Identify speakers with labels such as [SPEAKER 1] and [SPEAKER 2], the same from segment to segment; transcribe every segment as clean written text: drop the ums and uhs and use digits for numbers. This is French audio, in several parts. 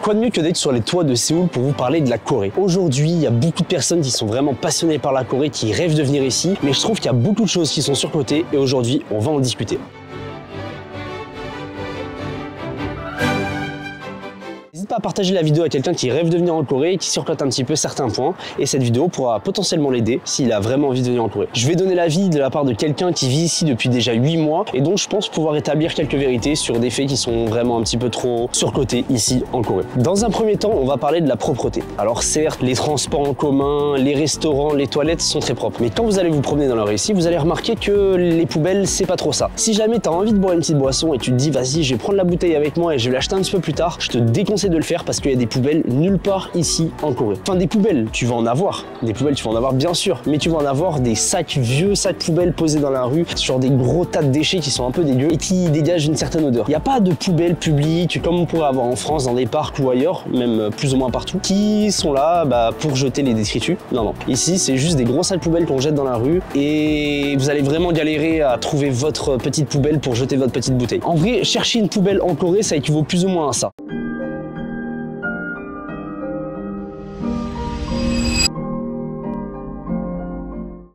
[SPEAKER 1] Quoi de mieux que d'être sur les toits de Séoul pour vous parler de la Corée. Aujourd'hui, il y a beaucoup de personnes qui sont vraiment passionnées par la Corée, qui rêvent de venir ici, mais je trouve qu'il y a beaucoup de choses qui sont surcotées et aujourd'hui, on va en discuter. N'hésite pas à partager la vidéo à quelqu'un qui rêve de venir en Corée et qui surcote un petit peu certains points, et cette vidéo pourra potentiellement l'aider s'il a vraiment envie de venir en Corée. Je vais donner l'avis de la part de quelqu'un qui vit ici depuis déjà 8 mois et donc je pense pouvoir établir quelques vérités sur des faits qui sont vraiment un petit peu trop surcotés ici en Corée. Dans un premier temps, on va parler de la propreté. Alors certes, les transports en commun, les restaurants, les toilettes sont très propres, mais quand vous allez vous promener dans la rue ici, vous allez remarquer que les poubelles, c'est pas trop ça. Si jamais tu as envie de boire une petite boisson et tu te dis vas-y, je vais prendre la bouteille avec moi et je vais l'acheter un petit peu plus tard, je te déconseille de le faire parce qu'il y a des poubelles nulle part ici en Corée. Enfin, des poubelles, tu vas en avoir. Des poubelles, tu vas en avoir bien sûr, mais tu vas en avoir des sacs, vieux sacs poubelles posés dans la rue sur des gros tas de déchets qui sont un peu dégueux et qui dégagent une certaine odeur. Il n'y a pas de poubelles publiques comme on pourrait avoir en France dans des parcs ou ailleurs, même plus ou moins partout, qui sont là pour jeter les détritus. Non, non. Ici, c'est juste des gros sacs poubelles qu'on jette dans la rue et vous allez vraiment galérer à trouver votre petite poubelle pour jeter votre petite bouteille. En vrai, chercher une poubelle en Corée, ça équivaut plus ou moins à ça.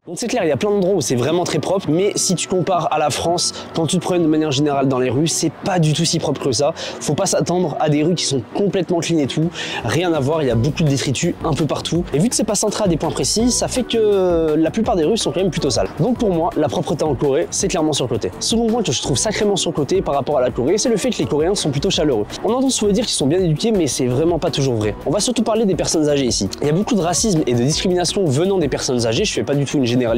[SPEAKER 1] Donc c'est clair, il y a plein d'endroits où c'est vraiment très propre, mais si tu compares à la France, quand tu te promènes de manière générale dans les rues, c'est pas du tout si propre que ça. Faut pas s'attendre à des rues qui sont complètement clean et tout. Rien à voir, il y a beaucoup de détritus un peu partout. Et vu que c'est pas centré à des points précis, ça fait que la plupart des rues sont quand même plutôt sales. Donc pour moi, la propreté en Corée, c'est clairement surcoté. Second point que je trouve sacrément surcoté par rapport à la Corée, c'est le fait que les Coréens sont plutôt chaleureux. On entend souvent dire qu'ils sont bien éduqués, mais c'est vraiment pas toujours vrai. On va surtout parler des personnes âgées ici. Il y a beaucoup de racisme et de discrimination venant des personnes âgées, je fais pas du tout une généralité,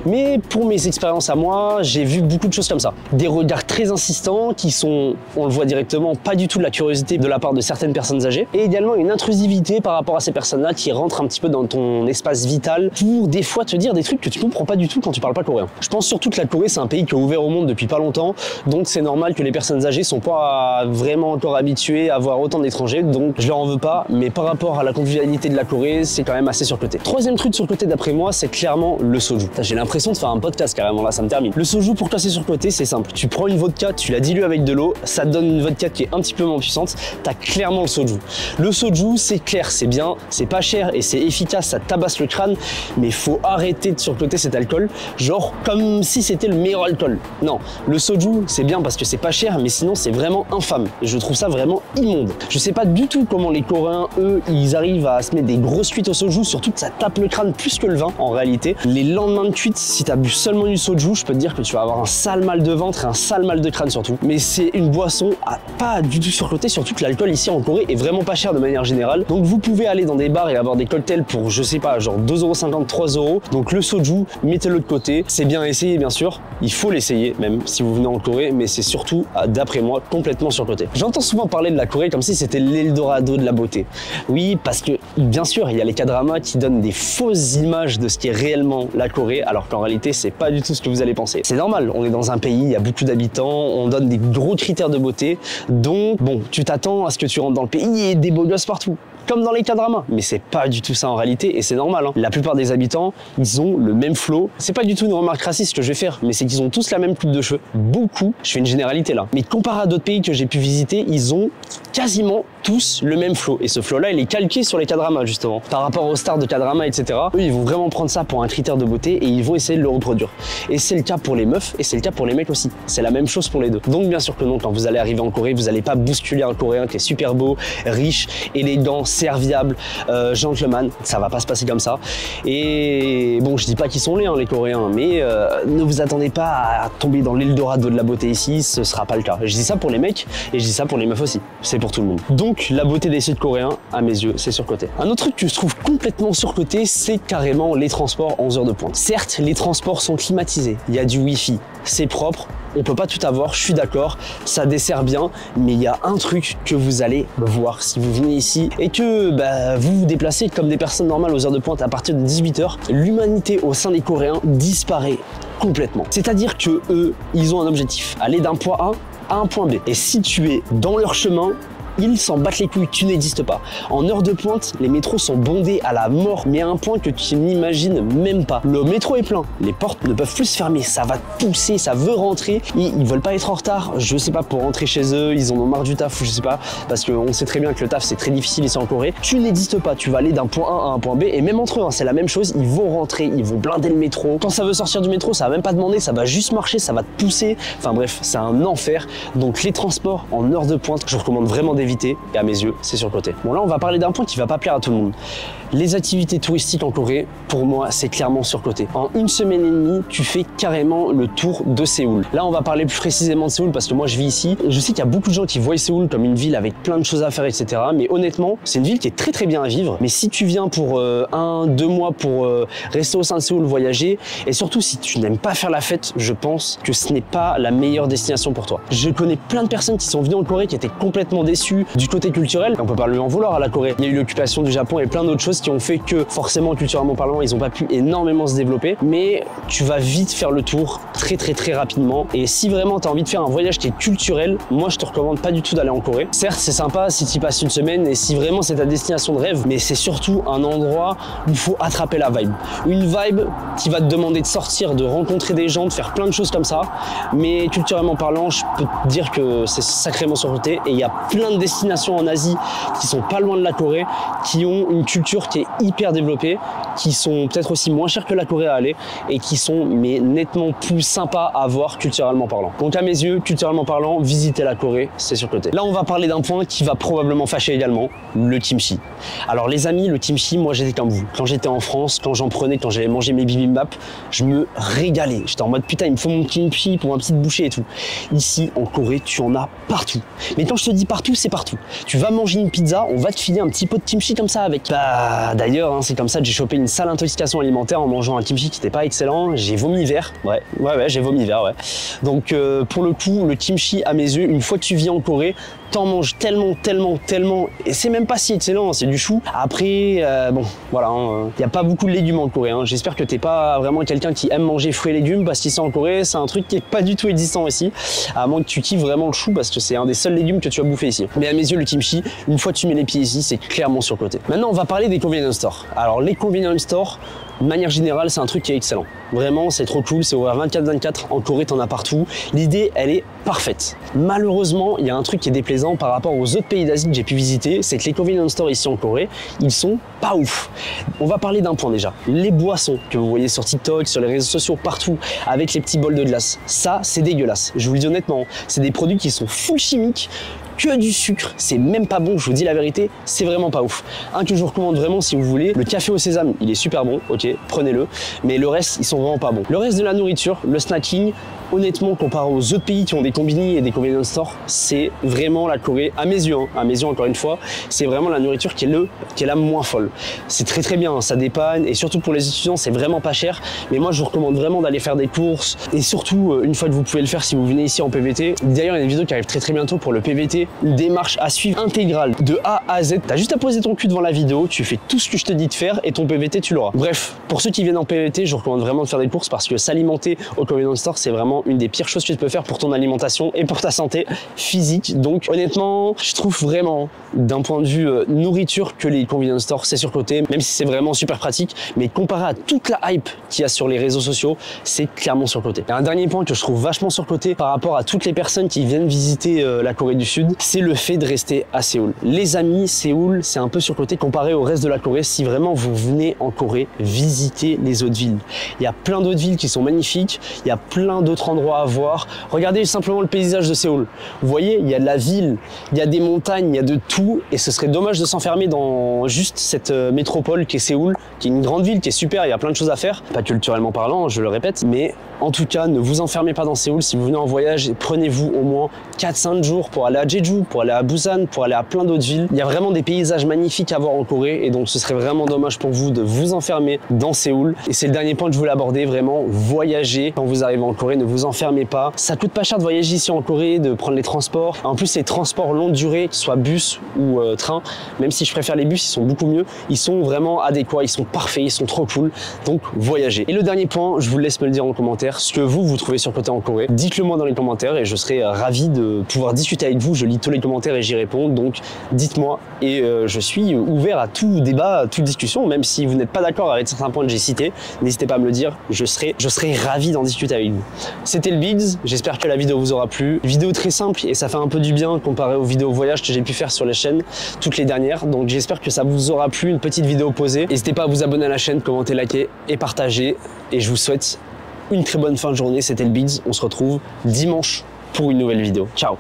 [SPEAKER 1] mais pour mes expériences à moi, j'ai vu beaucoup de choses comme ça. Des regards très insistants qui sont, on le voit directement, pas du tout de la curiosité de la part de certaines personnes âgées, et également une intrusivité par rapport à ces personnes-là qui rentrent un petit peu dans ton espace vital pour des fois te dire des trucs que tu comprends pas du tout quand tu parles pas coréen. Je pense surtout que la Corée, c'est un pays qui est ouvert au monde depuis pas longtemps, donc c'est normal que les personnes âgées sont pas vraiment encore habituées à voir autant d'étrangers, donc je leur en veux pas, mais par rapport à la convivialité de la Corée, c'est quand même assez surcoté. Troisième truc surcoté d'après moi, c'est clairement le soju. J'ai l'impression de faire un podcast carrément là, ça me termine. Le soju, pour classer surcoté, c'est simple. Tu prends une vodka, tu la dilues avec de l'eau, ça te donne une vodka qui est un petit peu moins puissante, t'as clairement le soju. Le soju, c'est clair, c'est bien, c'est pas cher et c'est efficace, ça tabasse le crâne, mais faut arrêter de surcoter cet alcool, genre comme si c'était le meilleur alcool. Non, le soju, c'est bien parce que c'est pas cher, mais sinon c'est vraiment infâme. Et je trouve ça vraiment immonde. Je sais pas du tout comment les Coréens, eux, ils arrivent à se mettre des grosses cuites au soju, surtout que ça tape le crâne plus que le vin en réalité. Les lendemains de cuite, si tu as bu seulement du soju, je peux te dire que tu vas avoir un sale mal de ventre et un sale mal de crâne surtout. Mais c'est une boisson à pas du tout surcoté, surtout que l'alcool ici en Corée est vraiment pas cher de manière générale. Donc vous pouvez aller dans des bars et avoir des cocktails pour, je sais pas, genre 2,50 €, 3 €. Donc le soju, mettez-le de côté. C'est bien à essayer bien sûr. Il faut l'essayer même si vous venez en Corée, mais c'est surtout, d'après moi, complètement surcoté. J'entends souvent parler de la Corée comme si c'était l'Eldorado de la beauté. Oui, parce que bien sûr, il y a les K-dramas qui donnent des fausses images de ce qui est réellement la Corée, alors qu'en réalité, c'est pas du tout ce que vous allez penser. C'est normal, on est dans un pays, il y a beaucoup d'habitants, on donne des gros critères de beauté, donc bon, tu t'attends à ce que tu rentres dans le pays et des beaux gosses partout. Comme dans les K-dramas, mais c'est pas du tout ça en réalité et c'est normal. Hein. La plupart des habitants, ils ont le même flow. C'est pas du tout une remarque raciste que je vais faire, mais c'est qu'ils ont tous la même coupe de cheveux. Beaucoup, je fais une généralité là. Mais comparé à d'autres pays que j'ai pu visiter, ils ont quasiment tous le même flow. Et ce flow-là, il est calqué sur les K-dramas justement. Par rapport aux stars de K-drama, etc. Eux, ils vont vraiment prendre ça pour un critère de beauté et ils vont essayer de le reproduire. Et c'est le cas pour les meufs et c'est le cas pour les mecs aussi. C'est la même chose pour les deux. Donc bien sûr que non, quand vous allez arriver en Corée, vous n'allez pas bousculer un Coréen qui est super beau, riche, élégant, serviable, gentleman, ça va pas se passer comme ça. Et bon, je dis pas qu'ils sont laids hein, les Coréens, mais ne vous attendez pas à tomber dans l'Eldorado de la beauté ici, ce sera pas le cas. Je dis ça pour les mecs et je dis ça pour les meufs aussi, c'est pour tout le monde. Donc la beauté des Sud-Coréens, à mes yeux, c'est surcoté. Un autre truc que je trouve complètement surcoté, c'est carrément les transports en heures de pointe. Certes, les transports sont climatisés, il y a du wifi, c'est propre, on peut pas tout avoir, je suis d'accord, ça dessert bien, mais il y a un truc que vous allez voir si vous venez ici et que vous vous déplacez comme des personnes normales aux heures de pointe à partir de 18 h, l'humanité au sein des Coréens disparaît complètement. C'est-à-dire que eux, ils ont un objectif, aller d'un point A à un point B. Et si tu es dans leur chemin, ils s'en battent les couilles, tu n'existes pas. En heure de pointe, les métros sont bondés à la mort, mais à un point que tu n'imagines même pas. Le métro est plein, les portes ne peuvent plus se fermer, ça va te pousser, ça veut rentrer, ils veulent pas être en retard, je sais pas, pour rentrer chez eux, ils en ont marre du taf, je sais pas, parce qu'on sait très bien que le taf c'est très difficile ici en Corée. Tu n'existes pas, tu vas aller d'un point A à un point B, et même entre eux, hein, c'est la même chose, ils vont rentrer, ils vont blinder le métro. Quand ça veut sortir du métro, ça va même pas demander, ça va juste marcher, ça va te pousser, enfin bref, c'est un enfer. Donc les transports en heure de pointe, je vous recommande vraiment d'éviter, et à mes yeux, c'est sur le côté. Bon là, on va parler d'un point qui va pas plaire à tout le monde. Les activités touristiques en Corée, pour moi, c'est clairement surcoté. En une semaine et demie, tu fais carrément le tour de Séoul. Là, on va parler plus précisément de Séoul parce que moi, je vis ici. Je sais qu'il y a beaucoup de gens qui voient Séoul comme une ville avec plein de choses à faire, etc. Mais honnêtement, c'est une ville qui est très très bien à vivre. Mais si tu viens pour 1-2 mois pour rester au sein de Séoul, voyager, et surtout si tu n'aimes pas faire la fête, je pense que ce n'est pas la meilleure destination pour toi. Je connais plein de personnes qui sont venues en Corée qui étaient complètement déçues du côté culturel. On peut pas lui en vouloir à la Corée. Il y a eu l'occupation du Japon et plein d'autres choses qui ont fait que forcément culturellement parlant ils n'ont pas pu énormément se développer, mais tu vas vite faire le tour très rapidement. Et si vraiment tu as envie de faire un voyage qui est culturel, moi je te recommande pas du tout d'aller en Corée. Certes c'est sympa si tu y passes une semaine et si vraiment c'est ta destination de rêve, mais c'est surtout un endroit où il faut attraper la vibe. Une vibe qui va te demander de sortir, de rencontrer des gens, de faire plein de choses comme ça, mais culturellement parlant je peux te dire que c'est sacrément surcoté. Et il y a plein de destinations en Asie qui sont pas loin de la Corée, qui ont une culture qui est hyper développées, qui sont peut-être aussi moins chères que la Corée à aller et qui sont mais nettement plus sympas à voir culturellement parlant. Donc à mes yeux, culturellement parlant, visiter la Corée, c'est surcoté. Là on va parler d'un point qui va probablement fâcher également, le kimchi. Alors les amis, le kimchi, moi j'étais comme vous. Quand j'étais en France, quand j'en prenais, quand j'allais manger mes bibimbap, je me régalais. J'étais en mode putain il me faut mon kimchi pour ma petite bouchée et tout. Ici en Corée, tu en as partout. Mais quand je te dis partout, c'est partout. Tu vas manger une pizza, on va te filer un petit pot de kimchi comme ça avec. Bah d'ailleurs, hein, c'est comme ça que j'ai chopé une sale intoxication alimentaire en mangeant un kimchi qui n'était pas excellent. J'ai vomi vert. Ouais, j'ai vomi vert, ouais. Donc pour le coup, le kimchi à mes yeux, une fois que tu vis en Corée, t'en manges tellement, et c'est même pas si excellent, c'est du chou. Après, bon, voilà, y a pas beaucoup de légumes en Corée. Hein. J'espère que t'es pas vraiment quelqu'un qui aime manger fruits et légumes, parce qu'ici en Corée, c'est un truc qui est pas du tout existant ici, à moins que tu kiffes vraiment le chou, parce que c'est un des seuls légumes que tu vas bouffer ici. Mais à mes yeux, le kimchi, une fois que tu mets les pieds ici, c'est clairement surcoté. Maintenant, on va parler des convenience stores. Alors, les convenience stores, de manière générale, c'est un truc qui est excellent. Vraiment, c'est trop cool, c'est ouvert 24/24. En Corée, t'en as partout. L'idée, elle est parfaite. Malheureusement, il y a un truc qui est déplaisant par rapport aux autres pays d'Asie que j'ai pu visiter, c'est que les convenience stores ici en Corée, ils sont pas ouf. On va parler d'un point déjà. Les boissons que vous voyez sur TikTok, sur les réseaux sociaux, partout, avec les petits bols de glace. Ça, c'est dégueulasse. Je vous le dis honnêtement, c'est des produits qui sont full chimiques, que du sucre, c'est même pas bon, je vous dis la vérité, c'est vraiment pas ouf. Un que je vous recommande vraiment si vous voulez, le café au sésame, il est super bon, ok, prenez-le, mais le reste, ils sont vraiment pas bons. Le reste de la nourriture, le snacking, honnêtement, comparé aux autres pays qui ont des combini et des convenience stores, c'est vraiment la Corée, à mes yeux, encore une fois, c'est vraiment la nourriture qui est la moins folle. C'est très bien, ça dépanne, et surtout pour les étudiants, c'est vraiment pas cher, mais moi je vous recommande vraiment d'aller faire des courses, et surtout, une fois que vous pouvez le faire si vous venez ici en PVT, d'ailleurs il y a une vidéo qui arrive très bientôt pour le PVT, une démarche à suivre intégrale de A à Z. T'as juste à poser ton cul devant la vidéo, tu fais tout ce que je te dis de faire et ton PVT tu l'auras. Bref, pour ceux qui viennent en PVT, je vous recommande vraiment de faire des courses parce que s'alimenter au convenience store, c'est vraiment une des pires choses que tu peux faire pour ton alimentation et pour ta santé physique. Donc honnêtement, je trouve vraiment d'un point de vue nourriture que les convenience stores c'est surcoté, même si c'est vraiment super pratique, mais comparé à toute la hype qu'il y a sur les réseaux sociaux, c'est clairement surcoté. Et un dernier point que je trouve vachement surcoté par rapport à toutes les personnes qui viennent visiter la Corée du Sud, c'est le fait de rester à Séoul. Les amis, Séoul, c'est un peu surcoté comparé au reste de la Corée. Si vraiment vous venez en Corée, visitez les autres villes. Il y a plein d'autres villes qui sont magnifiques, il y a plein d'autres endroits à voir. Regardez simplement le paysage de Séoul. Vous voyez, il y a de la ville, il y a des montagnes, il y a de tout, et ce serait dommage de s'enfermer dans juste cette métropole qui est Séoul, qui est une grande ville, qui est super, il y a plein de choses à faire, pas culturellement parlant, je le répète, mais en tout cas, ne vous enfermez pas dans Séoul. Si vous venez en voyage, prenez-vous au moins 4-5 jours pour aller à Jeju, pour aller à Busan, pour aller à plein d'autres villes. Il y a vraiment des paysages magnifiques à voir en Corée et donc ce serait vraiment dommage pour vous de vous enfermer dans Séoul. Et c'est le dernier point que je voulais aborder, vraiment, voyager. Quand vous arrivez en Corée, ne vous vous enfermez pas. Ça coûte pas cher de voyager ici en Corée, de prendre les transports. En plus, les transports longue durée, soit bus ou train, même si je préfère les bus, ils sont beaucoup mieux. Ils sont vraiment adéquats, ils sont parfaits, ils sont trop cool. Donc, voyagez. Et le dernier point, je vous laisse me le dire en commentaire, ce que vous trouvez sur Côté en Corée. Dites-le moi dans les commentaires et je serai ravi de pouvoir discuter avec vous. Je lis tous les commentaires et j'y réponds. Donc, dites-moi et je suis ouvert à tout débat, à toute discussion, même si vous n'êtes pas d'accord avec certains points que j'ai cités. N'hésitez pas à me le dire, je serai ravi d'en discuter avec vous. C'était le Bigs, j'espère que la vidéo vous aura plu. Vidéo très simple et ça fait un peu du bien comparé aux vidéos voyage que j'ai pu faire sur les chaînes, toutes les dernières. Donc j'espère que ça vous aura plu, une petite vidéo posée. N'hésitez pas à vous abonner à la chaîne, commenter, liker et partager. Et je vous souhaite une très bonne fin de journée. C'était le Bigs, on se retrouve dimanche pour une nouvelle vidéo. Ciao.